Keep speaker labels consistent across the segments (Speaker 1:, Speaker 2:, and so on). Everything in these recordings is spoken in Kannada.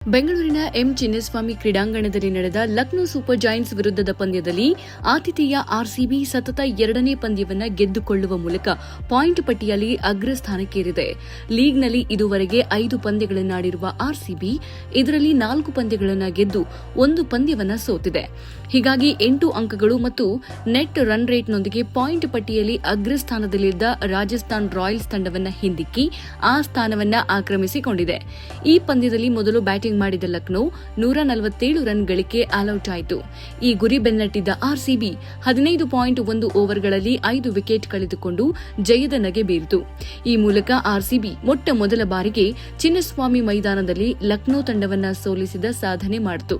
Speaker 1: ಬೆಂಗಳೂರಿನ ಎಂ ಚಿನ್ನಸ್ವಾಮಿ ಕ್ರೀಡಾಂಗಣದಲ್ಲಿ ನಡೆದ ಲಕ್ನೋ ಸೂಪರ್ ಜೈಂಟ್ಸ್ ವಿರುದ್ಧದ ಪಂದ್ಯದಲ್ಲಿ ಆತಿಥೇಯ ಆರ್ಸಿಬಿ ಸತತ ಎರಡನೇ ಪಂದ್ಯವನ್ನು ಗೆದ್ದುಕೊಳ್ಳುವ ಮೂಲಕ ಪಾಯಿಂಟ್ ಪಟ್ಟಿಯಲ್ಲಿ ಅಗ್ರಸ್ಥಾನಕ್ಕೇರಿದೆ. ಲೀಗ್ನಲ್ಲಿ ಇದುವರೆಗೆ 5 ಪಂದ್ಯಗಳನ್ನಾಡಿರುವ ಆರ್ಸಿಬಿ ಇದರಲ್ಲಿ 4 ಪಂದ್ಯಗಳನ್ನು ಗೆದ್ದು 1 ಪಂದ್ಯವನ್ನು ಸೋತಿದೆ. ಹೀಗಾಗಿ 8 ಅಂಕಗಳು ಮತ್ತು ನೆಟ್ ರನ್ ರೇಟ್ನೊಂದಿಗೆ ಪಾಯಿಂಟ್ ಪಟ್ಟಿಯಲ್ಲಿ ಅಗ್ರಸ್ಥಾನದಲ್ಲಿದ್ದ ರಾಜಸ್ಥಾನ್ ರಾಯಲ್ಸ್ ತಂಡವನ್ನು ಹಿಂದಿಕ್ಕಿ ಆ ಸ್ಥಾನವನ್ನು ಆಕ್ರಮಿಸಿಕೊಂಡಿದೆ. ಈ ಪಂದ್ಯದಲ್ಲಿ ಮೊದಲು ಬ್ಯಾಟಿಂಗ್ ಮಾಡಿದ ಲಕ್ನೋ 147 ರನ್ ಗಳಿಕೆ ಆಲ್ಔಟ್ ಆಯಿತು. ಈ ಗುರಿ ಬೆನ್ನಟ್ಟಿದ್ದ ಆರ್ಸಿಬಿ 15.1 ಓವರ್ಗಳಲ್ಲಿ 5 ವಿಕೆಟ್ ಕಳೆದುಕೊಂಡು ಜಯದ ನಗೆ ಬೀರಿತು. ಈ ಮೂಲಕ ಆರ್ಸಿಬಿ ಮೊಟ್ಟ ಮೊದಲ ಬಾರಿಗೆ ಚಿನ್ನಸ್ವಾಮಿ ಮೈದಾನದಲ್ಲಿ ಲಕ್ನೋ ತಂಡವನ್ನು ಸೋಲಿಸಿದ ಸಾಧನೆ ಮಾಡಿತು.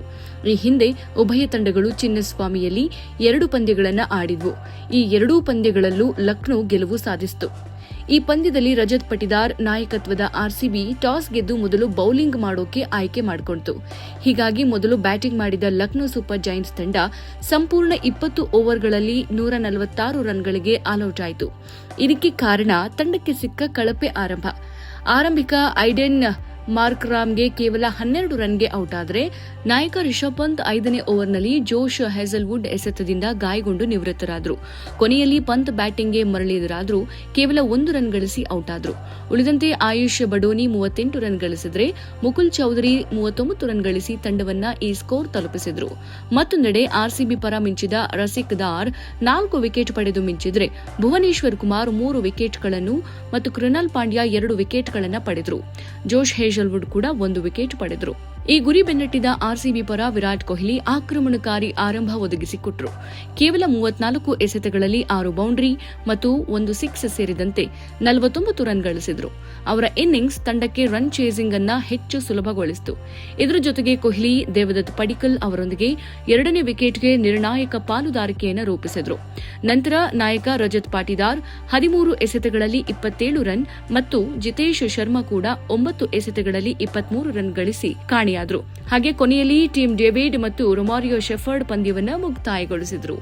Speaker 1: ಈ ಹಿಂದೆ ಉಭಯ ತಂಡಗಳು ಚಿನ್ನಸ್ವಾಮಿಯಲ್ಲಿ 2 ಪಂದ್ಯಗಳನ್ನು ಆಡಿದ್ವು. ಈ 2 ಪಂದ್ಯಗಳಲ್ಲೂ ಲಕ್ನೋ ಗೆಲುವು ಸಾಧಿಸಿತು. ಈ ಪಂದ್ಯದಲ್ಲಿ ರಜತ್ ಪಟಿದಾರ್ ನಾಯಕತ್ವದ ಆರ್ಸಿಬಿ ಟಾಸ್ ಗೆದ್ದು ಮೊದಲು ಬೌಲಿಂಗ್ ಮಾಡೋಕೆ ಆಯ್ಕೆ ಮಾಡಿಕೊಂಡಿತು. ಹೀಗಾಗಿ ಮೊದಲು ಬ್ಯಾಟಿಂಗ್ ಮಾಡಿದ ಲಕ್ನೋ ಸೂಪರ್ ಜೈಂಟ್ಸ್ ತಂಡ ಸಂಪೂರ್ಣ 20 ಓವರ್ಗಳಲ್ಲಿ 146 ರನ್ಗಳಿಗೆ ಆಲ್ಔಟ್ ಆಯಿತು. ಇದಕ್ಕೆ ಕಾರಣ ತಂಡಕ್ಕೆ ಸಿಕ್ಕ ಕಳಪೆ ಆರಂಭಿಕ ಐಡೆನ್ ಮಾರ್ಕ್ರಾಮ್ಗೆ ಕೇವಲ 12 ರನ್ಗೆ ಔಟ್ ಆದರೆ ನಾಯಕ ರಿಷಬ್ ಪಂತ್ 5ನೇ ಓವರ್ನಲ್ಲಿ ಜೋಶ್ ಹೆಜಲ್ವುಡ್ ಎಸೆತದಿಂದ ಗಾಯಗೊಂಡು ನಿವೃತ್ತರಾದರು. ಕೊನೆಯಲ್ಲಿ ಪಂತ್ ಬ್ಯಾಟಿಂಗ್ಗೆ ಮರಳಿದರಾದರೂ ಕೇವಲ 1 ರನ್ ಗಳಿಸಿ ಔಟ್ ಆದರು. ಉಳಿದಂತೆ ಆಯುಷ್ ಬಡೋನಿ 38 ರನ್ ಗಳಿಸಿದರೆ ಮುಕುಲ್ ಚೌಧರಿ 39 ರನ್ ಗಳಿಸಿ ತಂಡವನ್ನ ಈ ಸ್ಕೋರ್ ತಲುಪಿಸಿದರು. ಮತ್ತೊಂದೆಡೆ ಆರ್ಸಿಬಿ ಪರ ಮಿಂಚಿದ ರಸಿಕ್ ದಾರ್ 4 ವಿಕೆಟ್ ಪಡೆದು ಮಿಂಚಿದರೆ ಭುವನೇಶ್ವರ್ ಕುಮಾರ್ 3 ವಿಕೆಟ್ಗಳನ್ನು ಮತ್ತು ಕೃಣಾಲ್ ಪಾಂಡ್ಯ 2 ವಿಕೆಟ್ಗಳನ್ನು ಪಡೆದರು. ಜೋಶ್ ಹೆಜಲ್ವುಡ್ ಕೂಡ 1 ವಿಕೆಟ್ ಪಡೆದರು. ಈ ಗುರಿ ಬೆನ್ನಟ್ಟಿದ ಆರ್ಸಿಬಿ ಪರ ವಿರಾಟ್ ಕೊಹ್ಲಿ ಆಕ್ರಮಣಕಾರಿ ಆರಂಭ ಒದಗಿಸಿಕೊಟ್ಟರು. ಕೇವಲ 34 ಎಸೆತಗಳಲ್ಲಿ 6 ಬೌಂಡರಿ ಮತ್ತು 1 ಸಿಕ್ಸ್ ಸೇರಿದಂತೆ 49 ರನ್ ಗಳಿಸಿದರು. ಅವರ ಇನ್ನಿಂಗ್ಸ್ ತಂಡಕ್ಕೆ ರನ್ ಚೇಸಿಂಗ್ ಅನ್ನ ಹೆಚ್ಚು ಸುಲಭಗೊಳಿಸಿತು. ಇದರ ಜೊತೆಗೆ ಕೊಹ್ಲಿ ದೇವದತ್ ಪಡಿಕ್ಕಲ್ ಅವರೊಂದಿಗೆ 2ನೇ ವಿಕೆಟ್ಗೆ ನಿರ್ಣಾಯಕ ಪಾಲುದಾರಿಕೆಯನ್ನು ರೂಪಿಸಿದರು. ನಂತರ ನಾಯಕ ರಜತ್ ಪಾಟಿದಾರ್ 13 ಎಸೆತಗಳಲ್ಲಿ 27 ರನ್ ಮತ್ತು ಜಿತೇಶ್ ಶರ್ಮಾ ಕೂಡ 9 ಎಸೆತಗಳಲ್ಲಿ 23 ರನ್ ಗಳಿಸಿ ಕಾಣಿಯಾದರು. ಹಾಗೆ ಕೊನೆಯಲ್ಲಿ ಟೀಮ್ ಡೇವಿಡ್ ಮತ್ತು ರೊಮಾರಿಯೋ ಶೆಫರ್ಡ್ ಪಂದ್ಯವನ್ನು ಮುಕ್ತಾಯಗೊಳಿಸಿದರು.